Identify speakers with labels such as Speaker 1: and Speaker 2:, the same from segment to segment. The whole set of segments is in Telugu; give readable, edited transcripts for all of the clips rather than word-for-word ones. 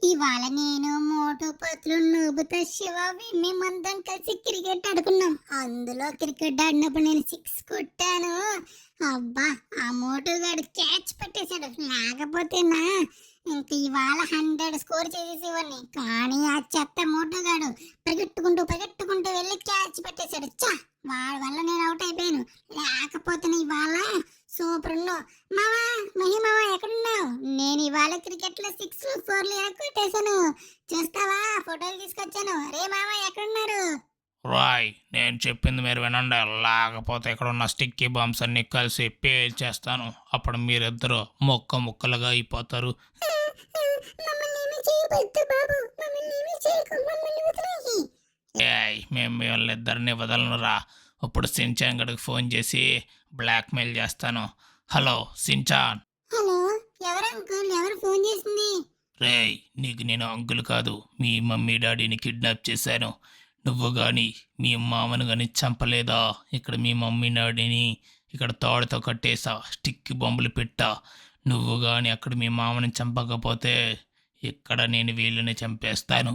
Speaker 1: ఇవాళ నేను మోటు పత్లు నూబుతో శివ మేమందరం కలిసి క్రికెట్ ఆడుకున్నాం. అందులో క్రికెట్ ఆడినప్పుడు నేను 6 కొట్టాను. అబ్బా, ఆ మోటుగాడు క్యాచ్ పెట్టేశాడు. లేకపోతే ఇంక ఇవాళ 100 స్కోర్ చేసేసేవాడిని. కానీ ఆ చెత్త మోటుగాడు పరిగెట్టుకుంటూ వెళ్ళి క్యాచ్ పెట్టేశాడు. వాడి వల్ల నేను అవుట్ అయిపోయాను. లేకపోతే ఇవాళ సూపర్ ఉన్నావు మావా. మహిమావా ఎక్కడున్నావు? నేను ఇవాళ క్రికెట్ లో 6 4 కొట్టేశాను. చూస్తావా? ఫోటోలు తీసుకొచ్చాను. రే మావా ఎక్కడున్నారు?
Speaker 2: రాయ్, నేను చెప్పింది మీరు వినండి. లేకపోతే ఇక్కడ ఉన్న స్టిక్కీ బాంబ్స్ అన్ని కలిసి పేల్చేస్తాను. అప్పుడు మీరిద్దరు ముక్కలుగా అయిపోతారు. మేము వీళ్ళిద్దరిని వదలను రా. ఇప్పుడు సించాన్ గడికి ఫోన్ చేసి బ్లాక్మెయిల్ చేస్తాను. Hello Shinchan.
Speaker 1: హలో, ఎవరు అంకుల్? ఎవరు ఫోన్ చేసింది?
Speaker 2: రేయ్, నీకు నేను అంకుల్ కాదు, మీ మమ్మీ డాడీని కిడ్నాప్ చేశాను. నువ్వు కానీ మీ మామను కానీ చంపలేదా? ఇక్కడ మీ మమ్మీ డాడీని ఇక్కడ తాడుతో కట్టేసా, స్టిక్ బొమ్మలు పెట్టా. నువ్వు కానీ అక్కడ మీ మామని చంపకపోతే ఇక్కడ నేను వీళ్ళని చంపేస్తాను.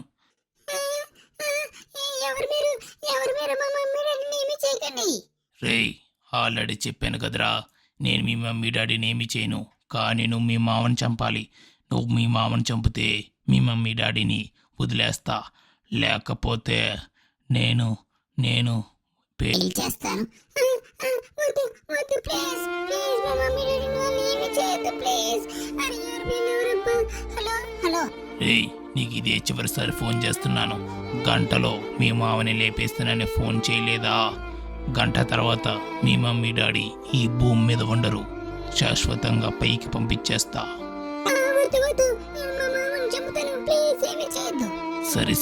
Speaker 2: రేయ్, ఆల్రెడీ చెప్పాను కదరా, నేను మీ మమ్మీ డాడీని ఏమి చేయను. కానీ నువ్వు మీ మామని చంపాలి. నువ్వు మీ మామని చంపితే మీ మమ్మీ డాడీని వదిలేస్తా. లేకపోతే నేను
Speaker 1: చేస్తాను. హలో,
Speaker 2: రేయ్, నీకు ఇదే చివరిసారి ఫోన్ చేస్తున్నాను. గంటలో మీ మామని లేపేస్తానని ఫోన్ చేయలేదా? గంట తర్వాత మీ మమ్మీ డాడీ ఈ భూమి మీద ఉండరు. శాశ్వతంగా పైకి పంపించేస్తా.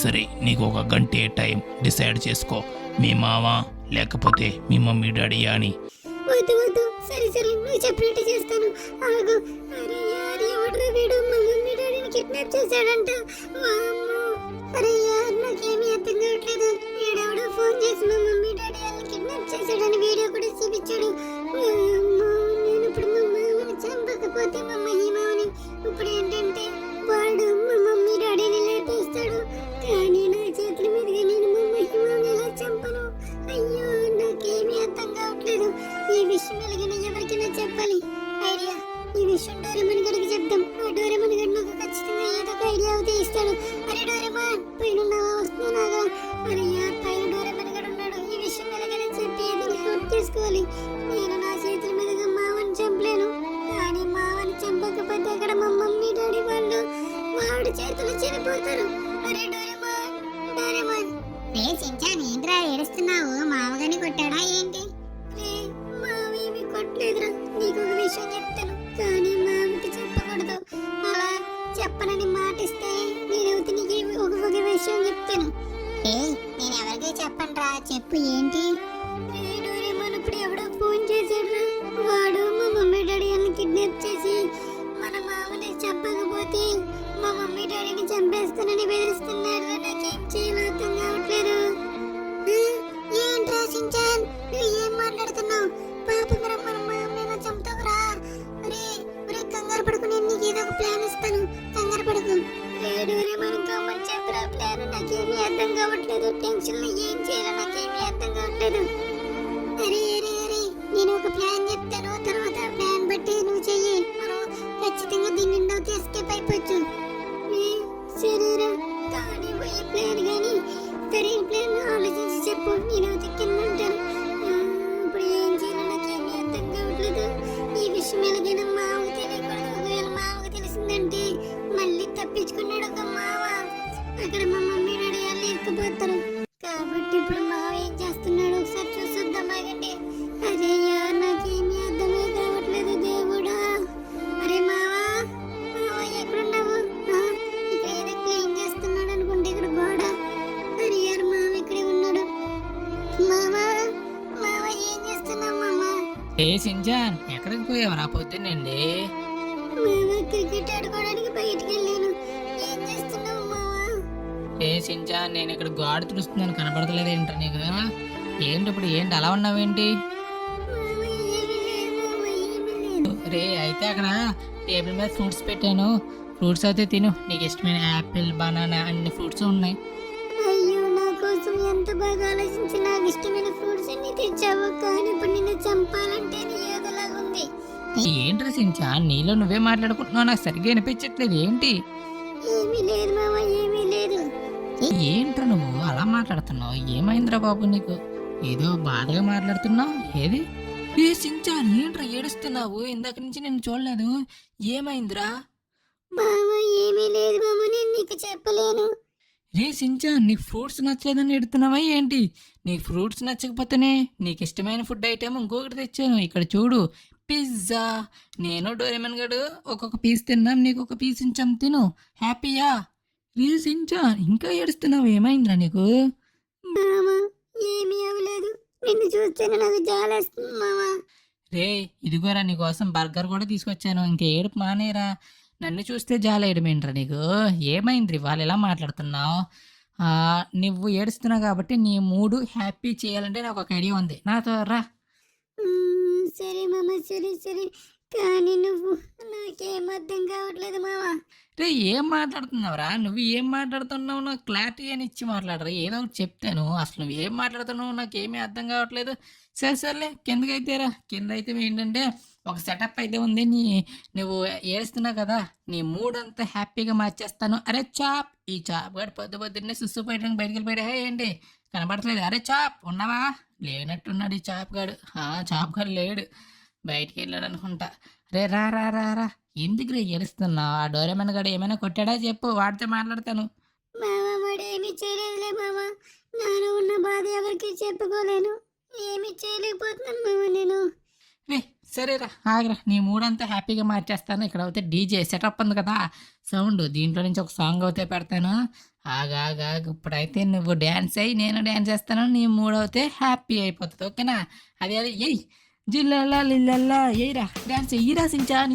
Speaker 2: సరే, నీకు ఒక గంటే టైం. డిసైడ్ చేసుకో, మీ మామ లేకపోతే మీ మమ్మీ డాడీ అని.
Speaker 1: సరే, నువ్వు చెప్పినట్టు చేస్తాను. ఆగు. అరే యార్, ఎవడ్రా వీడు? మా మమ్మీ డాడీని కిడ్నాప్ చేశాడంట. అరే యార్, నాకేమీ అర్థం కావట్లేదు. వీడెవడో ఫోన్ చేసి మా మమ్మీ డాడీ వాళ్ళని కిడ్నాప్ చేశాడని వీడియో కూడా చూపించాడు. నేను ఇప్పుడు మా మామని చంపకపోతే మా మహిమావని ఇప్పుడు ఏంటంటే వాడు మా మమ్మీ డాడీని లేపేస్తాడు. కానీ నా చేతుల మీదుగా నేను మా మహిమావని ఎలా చంపను? అయ్యో, నాకేమీ అర్థం కావట్లేదు. ఈ విషయం ఎలాగైనా ఎవరికైనా చెప్పాలి. ఐడియా, ఈ విషయం డోరేమాన్ గడికి చెప్తాం. ఆ డోరేమాన్ గడి నాకు ఖచ్చితంగా ఏదో ఒక ఐడియా అవుతే ఇస్తాడు. అరే డోరేమాన్, పైన వస్తున్నాగా? అరే యార్, పైన డోరేమాన్ గడు ఉన్నాడు. ఈ విషయం ఎలాగైనా చెప్పి ఏదైనా అవుట్ చేసుకోవాలి. నేను నా చేతుల మీదుగా మావని చంపలేను. కానీ మావని చంపకపోతే అక్కడ మా మమ్మీ డాడీ వాడి చేతులు చనిపోతారు. అరే డోరేమాన్. సించాన్, ఏంట్రా ఏడుస్తున్నావు? మావగాని కొట్టాడా ఏంటి? మావేమి కొట్టలేదురా. నీకు ఒక విషయం చెప్తాను, కానీ మావికి చెప్పకూడదు. అలా చెప్పనని మాటిస్తే నేనైతే నీకు ఒక విషయం చెప్తాను. నేను ఎవరికి చెప్పనురా. చెప్పు, ఏంటి? డోరేమాన్ ఇప్పుడు ఎవడో ఫోన్ చేశాడురా. వాడు మా మమ్మీ డాడీ వాళ్ళని కిడ్నాప్ చేసి మన మామని చెప్పకపోతే మా మమ్మీ డాడీని చంపేస్తానని బెదిరిస్తున్నాడు. నాకేం చేయాలో అర్థం కావట్లేదు. ఏంట్రా సించాన్, నువ్వు ఏం మాట్లాడుతున్నావు? పాపం రా, మన మామని చంపుతావురా. ఒరే కంగారు పడుకు, నేను నీకు ఏదో ఒక ప్లాన్ ఇస్తాను. కంగారు పడుకు. మనం కామని చెప్పరా ప్లాన్. నాకేమీ అర్థం కావట్లేదు. టెన్షన్ లో ఏం చేయాలో నాకేమీ అర్థం కావట్లేదు. అరే నేను ఒక ప్లాన్ చెప్తాను, తర్వాత ప్లాన్ బట్టి నువ్వు చెయ్యి. మనం ఖచ్చితంగా దీని నిండా ఎస్కేప్ అయిపోవచ్చు. సరేరా, కానీ ఈ ప్లాన్ కానీ సరైన ప్లాన్ ఆలోచించి చెప్పు. నేను కింద ఉంటాను. ఇప్పుడు ఏం చేయాలో నాకేమీ అర్థం కావట్లేదు. ఈ విషయం ఎలాగైనా మావకు తెలియకూడదు. ఒకవేళ మావకు తెలిసిందంటే మళ్ళీ తప్పించుకున్నాడు ఒక మావ. అక్కడ మా మమ్మీ డాడీ వాళ్ళు ఇరుక్కుపోతారు. కాబట్టి ఇప్పుడు మావ ఏం చేస్తున్నాడు ఒకసారి చూసొద్దాం. ఆగండి. అరే యార్, నాకేమీ అర్థమే కావట్లేదు దేవుడా. అరే మావా ఎక్కడున్నావు? ఇక్కడ ఏదో క్లీన్ చేస్తున్నాడు అనుకుంటే ఇక్కడ గోడ. అరే యార్, మావ ఇక్కడే ఉన్నాడు. మావ ఏం చేస్తున్నావు మామ?
Speaker 3: సించాన్, ఎక్కడికి పోయావరా పొద్దున్నండి?
Speaker 1: మావ క్రికెట్ ఆడుకోవడానికి బయటికి వెళ్ళాను. ఏం చేస్తున్నావు మావ?
Speaker 3: సించాన్, నేను ఇక్కడ గోడ తుడుస్తున్నాను, కనపడతలేదు ఏంట్రా నీకు? ఏంటి ఇప్పుడు? ఏంటి అలా ఉన్నావేంటి? అయితే అక్కడ టేబుల్ మీద ఫ్రూట్స్ పెట్టాను, ఫ్రూట్స్ అయితే తిను, నీకు ఇష్టమైన యాపిల్ బనానా అన్ని ఫ్రూట్స్ ఉన్నాయి.
Speaker 1: అయ్యో, నా కోసం ఎంత బాగా ఆలోచించి నాకు ఇష్టమైన ఫ్రూట్స్ అన్ని తెచ్చావు, కానీ ఇప్పుడు నిన్ను చంపాలంటే నీ ఏదోలాగుంది.
Speaker 3: ఏంట్రా సించాన్, నీలో నువ్వే మాట్లాడుకుంటున్నావు, నాకు సరిగ్గా వినిపించట్లేదు. ఏంటి
Speaker 1: ఏమీ లేదు మామ, ఏమీ లేదు.
Speaker 3: ఏంట్రా నువ్వు అలా మాట్లాడుతున్నావు? ఏమైందిరా బాబు నీకు? ఏదో బాధగా మాట్లాడుతున్నావు. ఏది ఏ సించాన్, ఏంట్రా ఏడుస్తున్నావు? ఇందాక నుంచి నేను చూడలేదు. ఏమైందిరా?
Speaker 1: మామ ఏమీ లేదు మామ, నేను నీకు చెప్పలేను.
Speaker 3: రే సించాన్, నీకు ఫ్రూట్స్ నచ్చలేదని ఎడుతున్నావా ఏంటి? నీకు ఫ్రూట్స్ నచ్చకపోతేనే నీకు ఇష్టమైన ఫుడ్ ఐటెం ఇంకొకటి తెచ్చాను. ఇక్కడ చూడు, పిజ్జా. నేను డోరేమన్ గడు ఒక్కొక్క పీస్ తిన్నాం, నీకు ఒక పీస్ ఇచ్చాం, తిను. హ్యాపీయా? రే సించాన్, ఇంకా ఏడుస్తున్నావు, ఏమైందిరా నీకు?
Speaker 1: మామ ఏమీ అవ్వలేదు, నిన్ను చూస్తేనే నాకు జాలేస్తుంది మామ.
Speaker 3: రే ఇదిగోరా, నీకోసం బర్గర్ కూడా తీసుకొచ్చాను. ఇంక ఏడుపు మానేరా. నన్ను చూస్తే జాలేయడమేంట్రా నీకు? ఏమైంది వాళ్ళు ఎలా మాట్లాడుతున్నావు? నువ్వు ఏడుస్తున్నావు కాబట్టి నీ మూడు హ్యాపీ చేయాలంటే నాకు ఒక ఐడియా ఉంది, నాతో రా.
Speaker 1: సరే మామ, సరే సరే, కానీ నువ్వు నాకేం అర్థం కావట్లేదు మామ.
Speaker 3: రే ఏం మాట్లాడుతున్నావురా? నువ్వు ఏం మాట్లాడుతున్నావు నాకు క్లారిటీ అని ఇచ్చి మాట్లాడరా. ఏదో ఒకటి చెప్తాను. అసలు నువ్వు ఏం మాట్లాడుతున్నావు నాకేమీ అర్థం కావట్లేదు. సరే సర్లే, కిందకైతే రా. కింద అయితే ఏంటంటే ఒక సెటప్ అయితే ఉంది. నువ్వు ఏడుస్తున్నావు కదా, నీ మూడ్ అంతా హ్యాపీగా మార్చేస్తాను. అరే చాప్, ఈ చాప్ గారు పొద్దున్నే సుస్సు పోయడానికి బయటికి వెళ్ళిపోయాడు. ఏంటి కనపడట్లేదు? అరే చాప్, ఉన్నావా? లేనట్టున్నాడు ఈ చాప్ గాడు. చాప్ గారు లేడు, బయటికి వెళ్ళాడు అనుకుంటా. రే రా రా రా రా, ఎందుకు రే ఏడుస్తున్నావు? ఆ డోరేమన్ గడు ఏమైనా కొట్టాడా చెప్పు, వాడితో మాట్లాడతాను.
Speaker 1: మామ వాడు ఏమీ చేయలేదులే మామ, నాలో ఉన్న బాధ ఎవరికి చెప్పుకోలేను, ఏమీ చేయలేకపోతున్నాను మామ నేను.
Speaker 3: రే సరేరా, ఆగరా, నీ మూడంతా హ్యాపీగా మార్చేస్తాను. ఇక్కడ అయితే డీజే సెటప్ ఉంది కదా, సౌండ్, దీంట్లో నుంచి ఒక సాంగ్ అయితే పెడతాను. ఆగా ఇప్పుడైతే నువ్వు డ్యాన్స్ అయ్యి నేను డ్యాన్స్ చేస్తాను, నీ మూడవుతే హ్యాపీ అయిపోతుంది. ఓకేనా? అది ఎయ్ జిల్లల్లా లిల్లల్లా, ఎయ్యిరా డ్యాన్స్, ఎయ్యిరా సించాన్,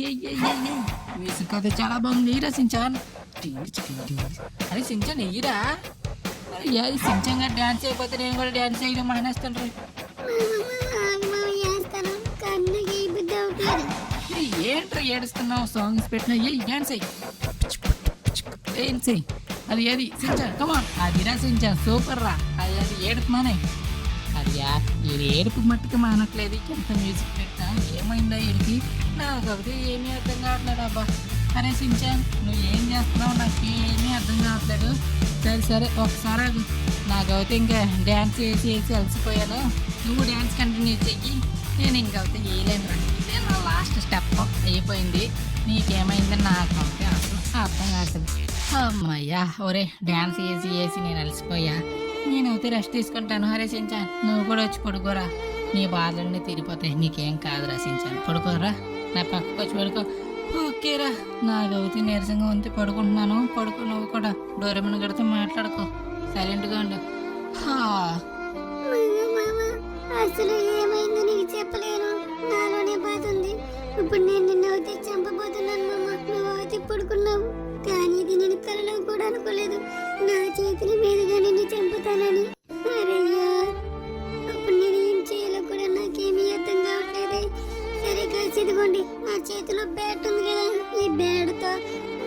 Speaker 3: మ్యూజిక్ అయితే చాలా బాగుంది, ఎయ్యిరా సించాన్. అరే సించాన్ ఎయ్యిరా. అది సించాన్ గారు డ్యాన్స్ అయిపోతే నేను కూడా డ్యాన్స్ చేయడం మానేస్తాను. ఏంట్రా ఏడుస్తున్నావు? సాంగ్స్ పెట్టినా ఏ డ్యాన్స్ అయ్యి అది సించాన్, కమాన్. అదిరా సించాన్, సూపర్ రా. అది ఏడుపు మానే. అది ఇది ఏడుపు మట్టుకు మానట్లేదు. ఎంత మ్యూజిక్ పెట్టా ఏమైందా వీడికి? నాకైతే ఏమీ అర్థం కావట్లేదు అబ్బా. అరే సించాన్, నువ్వు ఏం చేస్తున్నావు నాకు ఏమీ అర్థం కావట్లేదు. సరే ఒకసారి నాకైతే ఇంకా డ్యాన్స్ వేసి అలసిపోయాను. నువ్వు డ్యాన్స్ కంటిన్యూ చెయ్యి, నేను ఇంకైతే వేయలేను. ఇదే నా లాస్ట్ స్టెప్ అయిపోయింది. నీకేమైందని నాకు అంటే అసలు అర్థం కావట్లేదు. అమ్మయ్యా, ఒరే డ్యాన్స్ వేసి నేను అలసిపోయా. నేనైతే రెస్ట్ తీసుకుంటాను. హరే సించాన్, నువ్వు కూడా వచ్చి పడుకోరా, నీ బాధలన్నీ తీరిపోతాయి. నీకేం కాదురా సించాన్, పడుకోరా, నా పక్కకు వచ్చి పడుకో. ఓకేరా, నాకైతే నీరసంగా ఉంది, పడుకుంటున్నాను. పడుకో నువ్వు కూడా. డోరేమన్ గడితో మాట్లాడుకో, సైలెంట్గా ఉండు.
Speaker 1: అసలు ఏమైందో నీకు చెప్పలేను, నాలోనే బాధ ఉంది. ఇప్పుడు నేను నిన్ను అయితే చంపబోతున్నాను మామ. నువ్వు అయితే పడుకున్నావు, కానీ ఇది నేను కలలో కూడా అనుకోలేదు, నా చేతుల మీదుగా నిన్ను చంపుతానని. అరయ్యా, అప్పుడు నేను ఏం చేయాలో కూడా నాకేమీ అర్థం కావట్లేదే. సరే కాసి ఇదిగోండి, నా చేతిలో బ్యాట్ ఉంది కదా, ఈ బ్యాట్తో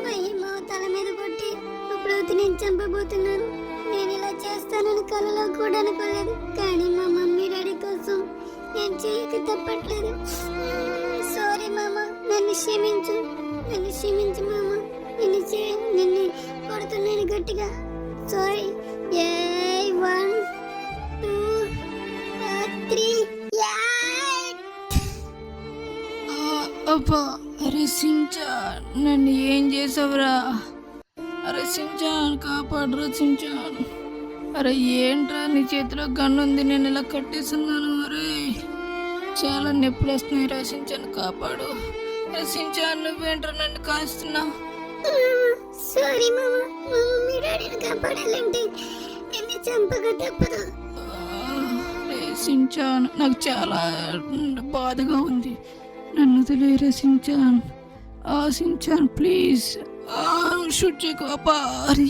Speaker 1: మహిమ తల మీద కొట్టి ఇప్పుడైతే నేను చంపబోతున్నాను. నేను ఇలా చేస్తానని కలలో కూడా అనుకోలేదు, కానీ మా మమ్మీ డాడీ కోసం నేను చేయక తప్పట్లేదు. సారీ మామ, నన్ను క్షమించు మామ. నిన్ను కొడుతున్నాను గట్టిగా. సారీ. 1 2 3.
Speaker 3: అబ్బా, అరే సించాన్, నన్ను ఏం చేసావురా? అరే సించాన్, కాపాడరా సించాన్. అరే ఏంట్రా, నీ చేతిలో గన్ను ఉంది, నేను ఇలా కట్టేస్తున్నాను. అరే చాలా నొప్పులు వస్తున్నాయి రా సించాన్, కాపాడు. అరే సించాన్, నువ్వేంట్రా నన్ను కాస్తున్నావు?
Speaker 1: సారీ మామ, మా మమ్మీ డాడీని కాపాడాలంటే నిన్ను చంపక తప్పదు.
Speaker 3: సించాన్, నాకు చాలా బాధగా ఉంది, నన్ను వదిలేరా సించాన్. సించాన్ ప్లీజ్, షూట్ చేయకు. అబ్బా, అరే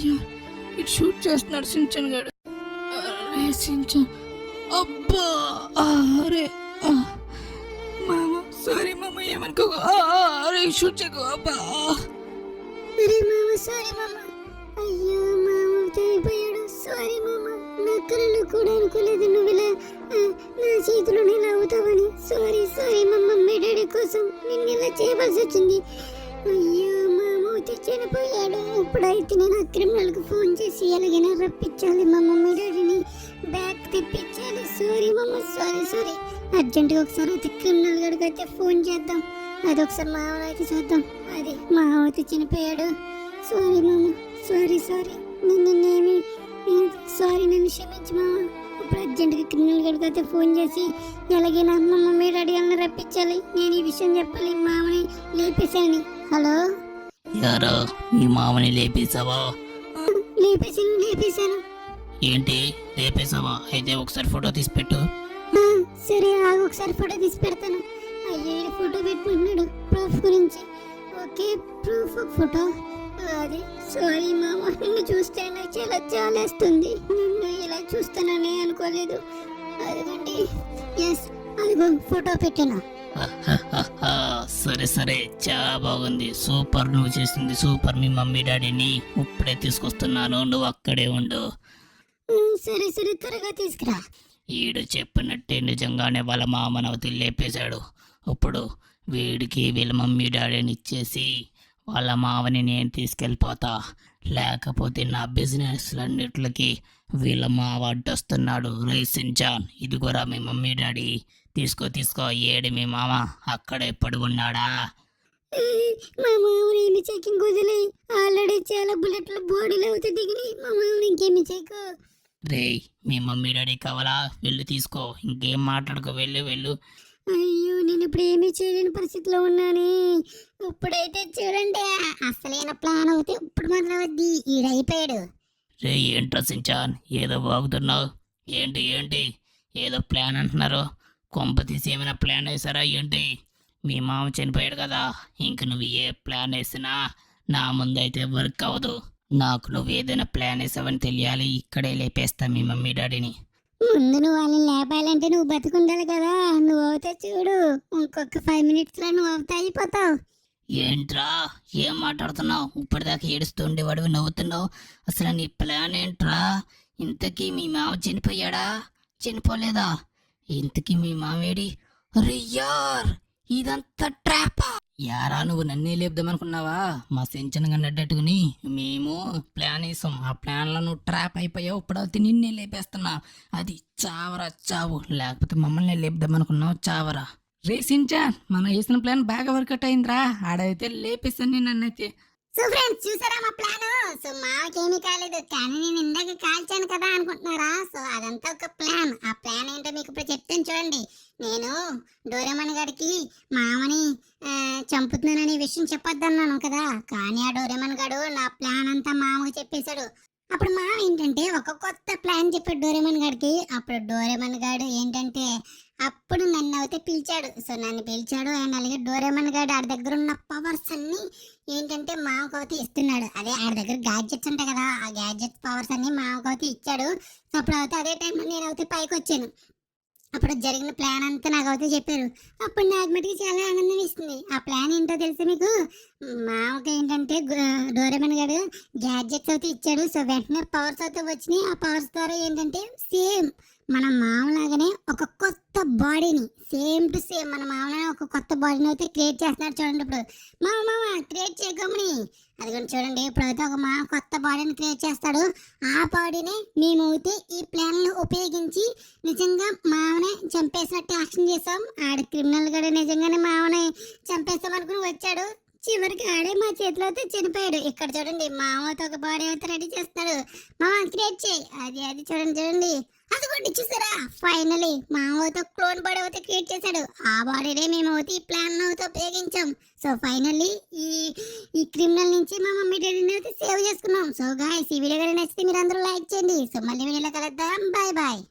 Speaker 3: ఇటు షూట్ చేస్తున్నాడు సించాన్ గారు. అరే సించాన్, అబ్బా, అరే మామ, సారీ మామ, ఏమనుకో. అరే షూట్ చేయకు. అబ్బా,
Speaker 1: అరే సారీ మామ. అయ్యో మామ అయిపోయాడు. సారీ మామ. నా కళ్ళు కూడా అనుకోలేదు నువ్వు ఇలా నా చేతిలోనే ఇలా అవుతావని. సారీ సారీ మా మమ్మీ డాడీ కోసం నిన్ను ఇలా చేయవలసి వచ్చింది. అయ్యో మామూతి చనిపోయాడు. ఇప్పుడైతే నేను ఆ క్రిమినల్కి ఫోన్ చేసి ఎలాగైనా రప్పించాలి, మా మమ్మీ డాడీని బ్యాక్ తెప్పించాలి. సారీ మమ్మ, సారీ సారీ. అర్జెంటుగా ఒకసారి అయితే క్రిమినల్ గడికి అయితే ఫోన్ చేద్దాం. అది ఒకసారి మామూలు అయితే చూద్దాం. అది మామూతి చనిపోయాడు. సారీ మమ్మ, సారీ సారీ. నిన్నేమి సారీ, నన్ను క్షమించు మామ. ఇప్పుడు అర్జెంటుగా క్రిమినల్ గడికి అయితే ఫోన్ చేసి ఎలాగైనా మా మమ్మీ డాడీ వాళ్ళని రప్పించాలి. నేను ఈ విషయం చెప్పాలి, మామని లేపేశాను. హలో,
Speaker 2: యారా మీ మామని లేపేసావా?
Speaker 1: లేపేశాను.
Speaker 2: ఏంటి లేపేసావా? అయితే ఒకసారి ఫోటో తీసి పెట్టు.
Speaker 1: సరే ఆగు, ఒకసారి ఫోటో తీసి పెడతాను. అయ్యో ఫోటో పెట్టుకుంటున్నాడు ప్రూఫ్ గురించి. Okay, proof photo. అది సారీ మామ, నిన్ను చూస్తే నాకు చాలా చాలేస్తుంది. నిన్ను ఇలా చూస్తానని అనుకోలేదు. అదిగోండి, ఎస్ అదిగో ఫోటో పెట్టాను.
Speaker 2: సరే సరే, చాలా బాగుంది. సూపర్, నువ్వు చేసింది సూపర్. మీ మమ్మీ డాడీని ఇప్పుడే తీసుకొస్తున్నాను, నువ్వు అక్కడే ఉండు.
Speaker 1: సరే సరే, త్వరగా తీసుకురా.
Speaker 2: ఈడు చెప్పినట్టే నిజంగానే వాళ్ళ మామనవతి లేపేశాడు. ఇప్పుడు వీడికి వీళ్ళ మమ్మీ డాడీని ఇచ్చేసి వాళ్ళ మామని నేను తీసుకెళ్ళిపోతా. లేకపోతే నా బిజినెస్లన్నిటికి వీళ్ళ మావ అడ్డొస్తున్నాడు. రైసించాన్, ఇదిగోరా మీ మమ్మీ డాడీ, తీసుకో. ఏడు మీ మామ అక్కడే పడి ఉన్నాడా?
Speaker 1: మా మామూలు ఏమి చెకింగ్ వదిలే, ఆల్రెడీ చాలా బుల్లెట్లు బాడీలో అవుతే దిగినాయి. మా మామూలు ఇంకేమి చెక్.
Speaker 2: రేయ్, మీ మమ్మీ డాడీ కావాలా? వెళ్ళు తీసుకో, ఇంకేం మాట్లాడుకో, వెళ్ళు.
Speaker 1: అయ్యో, నేను ఇప్పుడు ఏమీ చేయలేని పరిస్థితిలో ఉన్నానే. ఇప్పుడైతే చూడండి, అసలైన ప్లాన్ అవుతే ఇప్పుడు మాత్రం వద్ది. ఈడైపోయాడు.
Speaker 2: రే ఏంట్రా సించాన్, ఏదో బాగుతున్నావు? ఏంటి ఏదో ప్లాన్ అంటున్నారు? కొంప తీసి ఏమైనా ప్లాన్ వేసారా ఏంటి? మీ మామ చనిపోయాడు కదా, ఇంక నువ్వు ఏ ప్లాన్ వేసినా నా ముందైతే వర్క్ అవ్వదు. నాకు నువ్వు ఏదైనా ప్లాన్ వేసావని తెలియాలి. ఇక్కడే లేపేస్తా మీ మమ్మీ డాడీని.
Speaker 1: ముందు నువ్వు వాళ్ళని లేపాలంటే నువ్వు బతుకుండాలి కదా. నువ్వు అవుతే చూడు, ఇంకొక 5 minutesలో నువ్వు అవుతా అయిపోతావు.
Speaker 2: ఏంట్రా ఏం మాట్లాడుతున్నావు? ఇప్పటిదాకా ఏడుస్తుండేవాడు, నవ్వుతున్నావు. అసలు నీ ప్లాన్ ఏంట్రా? ఇంతకీ మీ మామ చనిపోయాడా, చనిపోలేదా? ఇంతకీ మీ మామేడి? అరే యార్, ఇదంతా ట్రాపా? యారా, నువ్వు నన్నే లేపుదామనుకున్నావా? మా సెంచనగా నడ్డట్టుకుని మేము ప్లాన్ వేసాం. ఆ ప్లాన్లో నువ్వు ట్రాప్ అయిపోయావు. ఇప్పుడైతే నిన్నే లేపేస్తున్నా. అది చావరా చావు, లేకపోతే మమ్మల్ని లేపుదామనుకున్నావు, చావరా.
Speaker 3: రే సించాన్, మనం వేసిన ప్లాన్ బాగా వర్కౌట్ అయిందిరా. ఆడైతే లేపేసాను నన్నైతే.
Speaker 1: సో ఫ్రెండ్స్, చూసారా మా ప్లాన్? సో మాకేమీ కాలేదు, కానీ నేను ఇందాక కాల్చాను కదా అనుకుంటున్నారా? సో అదంతా ఒక ప్లాన్. ఆ ప్లాన్ ఏంటో మీకు ఇప్పుడు చెప్తాను చూడండి. నేను డోరేమన్ గారికి మామని చంపుతున్నాననే విషయం చెప్పొద్దన్నాను కదా, కానీ ఆ డోరేమన్ గాడు నా ప్లాన్ అంతా మామకు చెప్పేశాడు. అప్పుడు మామ ఏంటంటే ఒక కొత్త ప్లాన్ చెప్పాడు డోరేమన్ గాడికి. అప్పుడు డోరేమన్ గాడు ఏంటంటే అప్పుడు నన్ను అయితే పిలిచాడు. సో నన్ను పిలిచాడు అండ్ అలాగే డోరేమన్ గాడు ఆడి దగ్గర ఉన్న పవర్స్ అన్ని ఏంటంటే మామకవతి ఇస్తున్నాడు. అదే ఆడి దగ్గర గ్యాడ్జెట్స్ ఉంటాయి కదా, ఆ గ్యాడ్జెట్స్ పవర్స్ అన్ని మామకవతి ఇచ్చాడు. సో అప్పుడు అయితే అదే టైంలో నేను అయితే పైకి వచ్చాను. అప్పుడు జరిగిన ప్లాన్ అంతా నాకు అయితే చెప్పారు. అప్పుడు నాకు మటుకు చాలా ఆనందం ఇస్తుంది. ఆ ప్లాన్ ఏంటో తెలుసు మీకు? మామకి ఏంటంటే డోరేమన్ గారు గ్యాడ్జెట్స్ అయితే ఇచ్చాడు. సో వెంటనే పవర్స్ అయితే వచ్చినాయి. ఆ పవర్స్ ద్వారా ఏంటంటే సేమ్ మన మామలాగానే ఒక కొత్త బాడీని, సేమ్ టు సేమ్ మన మామలాగానే ఒక కొత్త బాడీని అయితే క్రియేట్ చేస్తున్నారు. చూడండి, ఇప్పుడు మామ క్రియేట్ చేయగమని అదిగోండి చూడండి. ఇప్పుడైతే ఒక కొత్త బాడీని క్రియేట్ చేస్తాడు. ఆ బాడీని మేమైతే ఈ ప్లాన్లు ఉపయోగించి నిజంగా మామనే చంపేసినట్టు యాక్షన్ చేసాం. ఆడ క్రిమినల్ గడు నిజంగానే మామనే చంపేస్తాం అనుకుని వచ్చాడు. చివరికి ఆడే మా చేతిలో అయితే చనిపోయాడు. ఇక్కడ చూడండి, మామతో ఒక బాడీ అయితే రెడీ చేస్తాడు. మామ క్రియేట్ చేయి. అది చూడండి. అదిగోండి చూసారా, ఫైనలీ మామతో క్లోన్ బాడీ అయితే క్రియేట్ చేశాడు. ఆ బాడీనే మేము అయితే ఈ ప్లాన్ అయితే ఉపయోగించాం. సో ఫైనల్లీ ఈ క్రిమినల్ నుంచి మా మమ్మీ డాడీని అయితే సేవ్ చేసుకున్నాం. సో గాయ్స్, ఈ వీడియో నచ్చితే మీరు అందరూ లైక్ చేయండి. సో మళ్ళీ వీడియోలో కలుద్దాం. బాయ్.